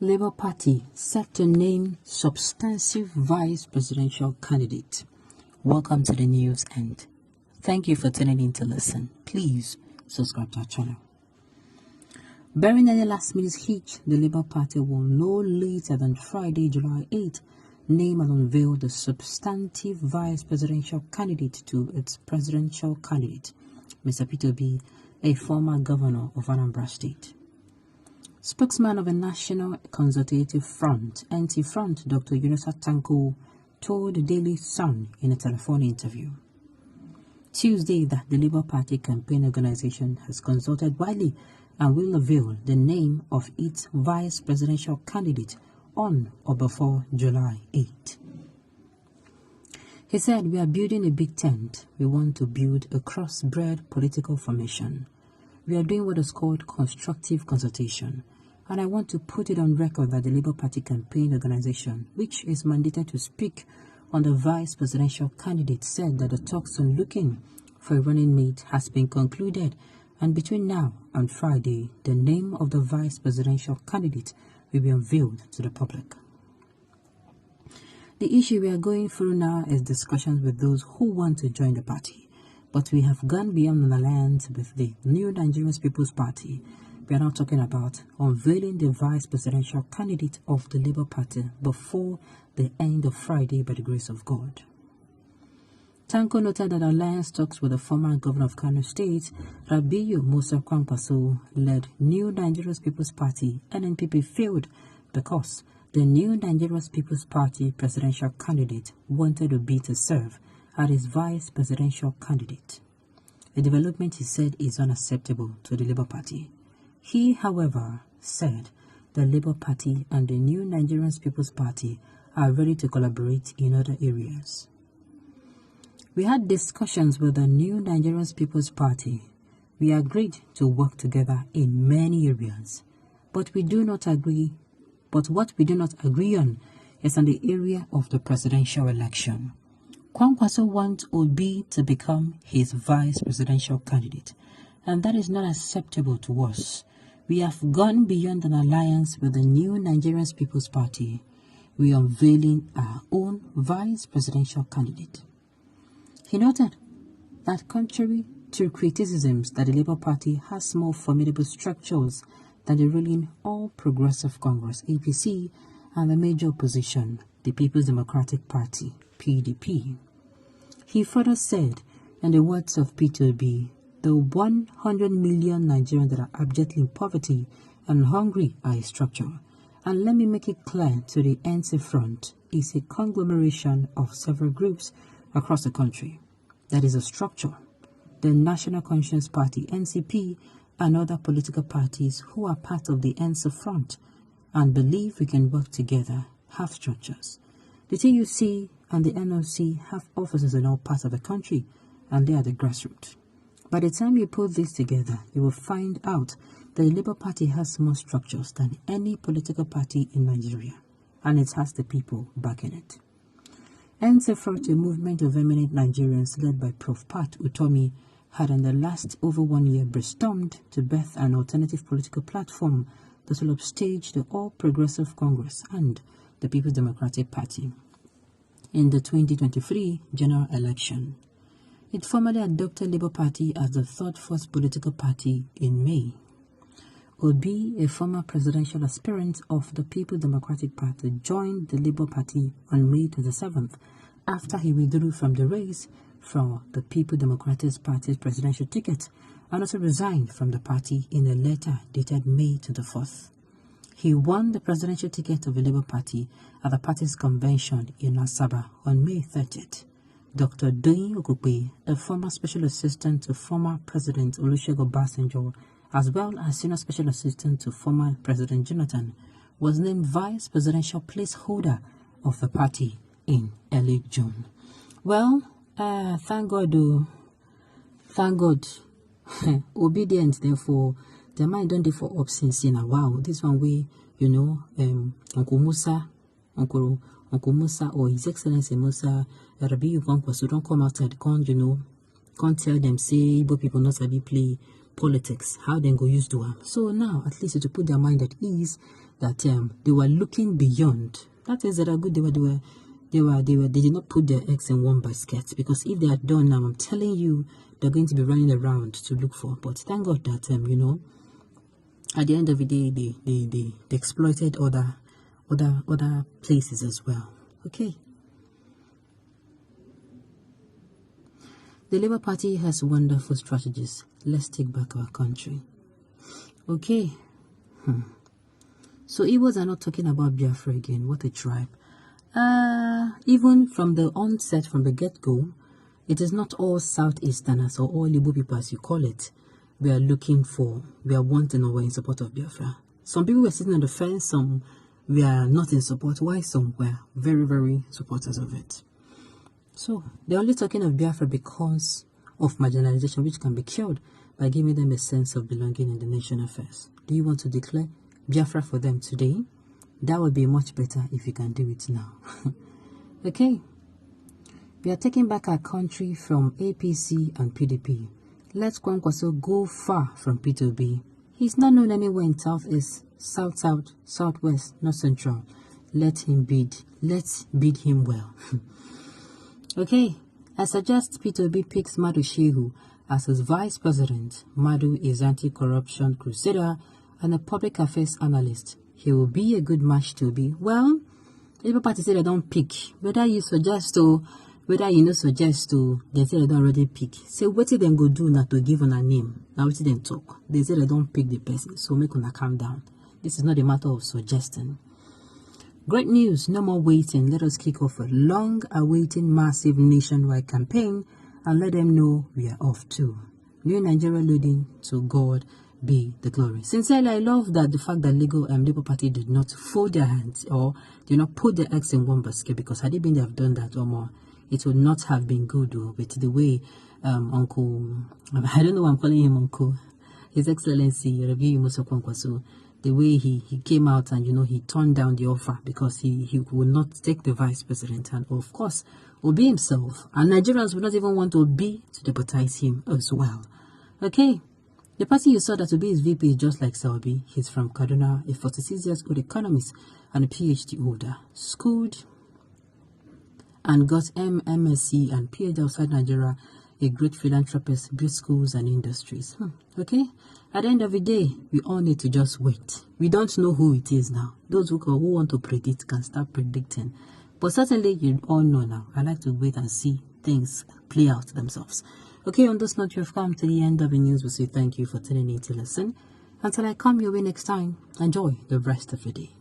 Labour Party set to name substantive vice presidential candidate. Welcome to the news and thank you for tuning in to listen. Please subscribe to our channel. Bearing any last minute hitch, the Labour Party will no later than Friday, July 8, name and unveil the substantive vice presidential candidate to its presidential candidate, Mr. Peter Obi, a former governor of Anambra State. Spokesman of the National Consultative Front, NC Front, Dr. Yunusa Tanko, told the Daily Sun in a telephone interview Tuesday that the Labour Party campaign organization has consulted widely and will unveil the name of its vice presidential candidate on or before July 8. He said, "We are building a big tent. We want to build a crossbred political formation. We are doing what is called constructive consultation. And I want to put it on record that the Labour Party campaign organization, which is mandated to speak on the vice presidential candidate, said that the talks on looking for a running mate has been concluded, and between now and Friday, the name of the vice presidential candidate will be unveiled to the public." The issue we are going through now is discussions with those who want to join the party, but we have gone beyond an alliance with the New Nigerian People's Party. We are now talking about unveiling the vice presidential candidate of the Labour Party before the end of Friday by the grace of God. Tanko noted that alliance talks with the former governor of Kano State, Rabiu Musa Kwakwanso, led New Nigerian People's Party, NNPP, failed because the New Nigerian People's Party presidential candidate wanted Obi to serve as his vice presidential candidate. A development he said is unacceptable to the Labour Party. He, however, said the Labour Party and the New Nigerian People's Party are ready to collaborate in other areas. "We had discussions with the New Nigerian People's Party. We agreed to work together in many areas, but what we do not agree on is on the area of the presidential election. Kwakwanso wants Obi to become his vice presidential candidate, and that is not acceptable to us. We have gone beyond an alliance with the New Nigerian People's Party. We are unveiling our own vice presidential candidate." He noted that contrary to criticisms that the Labour Party has more formidable structures than the ruling All Progressive Congress, APC, and the major opposition, the People's Democratic Party, PDP. He further said, in the words of Peter Obi, "The 100 million Nigerians that are abjectly in poverty and hungry are a structure. And let me make it clear to the NC Front, it's a conglomeration of several groups across the country. That is a structure. The National Conscience Party, NCP, and other political parties who are part of the NC Front and believe we can work together have structures. The TUC and the NLC have offices in all parts of the country, and they are the grassroots. By the time you put this together, you will find out that the Labour Party has more structures than any political party in Nigeria, and it has the people backing it." NC Front, a movement of eminent Nigerians led by Prof. Pat Utomi, had in the last over 1 year brainstormed to birth an alternative political platform that will upstage the All Progressive Congress and the People's Democratic Party in the 2023 general election. It formally adopted Labour Party as the third first political party in May. Obi, a former presidential aspirant of the People's Democratic Party, joined the Labour Party on May 27th after he withdrew from the race for the People's Democratic Party's presidential ticket and also resigned from the party in a letter dated May 24th. He won the presidential ticket of the Labour Party at the party's convention in Asaba on May 30th. Dr. Doyin Okupe, a former special assistant to former President Olusegun Obasanjo, as well as senior special assistant to former President Jonathan, was named vice presidential placeholder of the party in early June. Well, thank God, obedience, therefore, the mind don't do for options in a wow. This one way, Uncle Musa, Uncle Musa or His Excellency Musa Rabiu Kwakwanso don't come outside, can't tell them say Igbo people not sabi play politics, how they go use do them. So now, at least to put their mind at ease that they were looking beyond. That is that are good. They did not put their eggs in one basket, because if they are done now, I'm telling you, they're going to be running around to look for. But thank God that at the end of the day, they exploited other places as well. Okay. The Labour Party has wonderful strategies. Let's take back our country. Okay. So Igbos are not talking about Biafra again. What a tribe. Even from the onset, from the get-go, it is not all Southeasterners or all Igbo people, as you call it, we are looking for, we are wanting or we're in support of Biafra. Some people were sitting on the fence, some we are not in support. Why some were very, very supporters of it? So they're only talking of Biafra because of marginalization, which can be cured by giving them a sense of belonging in the nation affairs. Do you want to declare Biafra for them today? That would be much better if you can do it now. Okay. We are taking back our country from APC and PDP. Let Kwakwanso go far from P2B. He's not known anywhere in Southeast, South-South, Southwest, North Central. Let him bid. Let's bid him well. Okay. I suggest P2B picks Madu Shehu as his vice president. Madu is anti-corruption crusader and a public affairs analyst. He will be a good match to be. Well, Labour Party say they don't pick. Whether you suggest to, whether you no suggest to, they say they don't already pick. Say what did them go do now to give on a name? Now what did them talk? They say they don't pick the person. So make una calm down. This is not a matter of suggesting. Great news, no more waiting. Let us kick off a long-awaiting massive nationwide campaign and let them know we are off too. New Nigeria loading, to God be the glory. Sincerely, I love that the fact that Labour Party did not fold their hands or did not put their eggs in one basket, because had it been they have done that or more, it would not have been good with the way Uncle, I don't know why I'm calling him Uncle, His Excellency Review Musa Kwakwanso, the way he came out and he turned down the offer because he would not take the vice president and of course Obi himself, and Nigerians would not even want Obi to deputize him as well. Okay. The person you saw that Obi is VP is just like Obi. He's from Kaduna, a 46 years old economist and a PhD holder, schooled and got MSc and PhD outside Nigeria, a great philanthropist, built schools and industries. Okay? At the end of the day, we all need to just wait. We don't know who it is now. Those who want to predict can start predicting. But certainly, you all know now. I like to wait and see things play out themselves. Okay, on this note, you have come to the end of the news. We say thank you for tuning in to listen. Until I come your way next time, enjoy the rest of your day.